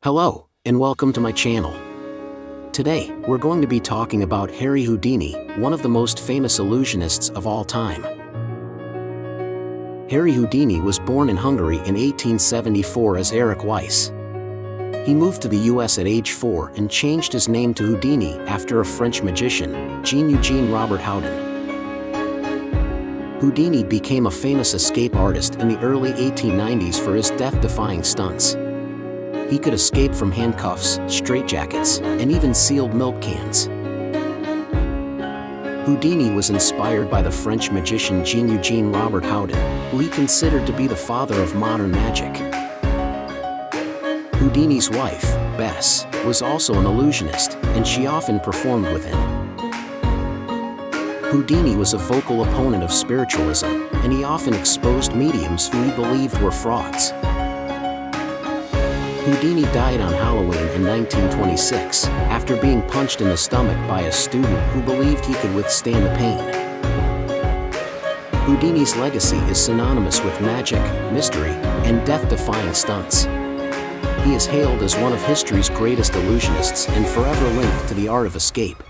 Hello, and welcome to my channel. Today, we're going to be talking about Harry Houdini, one of the most famous illusionists of all time. Harry Houdini was born in Hungary in 1874 as Erich Weiss. He moved to the US at age 4 and changed his name to Houdini after a French magician, Jean-Eugène Robert Houdin. Houdini became a famous escape artist in the early 1890s for his death-defying stunts. He could escape from handcuffs, straitjackets, and even sealed milk cans. Houdini was inspired by the French magician Jean-Eugène Robert Houdin, who he considered to be the father of modern magic. Houdini's wife, Bess, was also an illusionist, and she often performed with him. Houdini was a vocal opponent of spiritualism, and he often exposed mediums who he believed were frauds. Houdini died on Halloween in 1926, after being punched in the stomach by a student who believed he could withstand the pain. Houdini's legacy is synonymous with magic, mystery, and death-defying stunts. He is hailed as one of history's greatest illusionists and forever linked to the art of escape.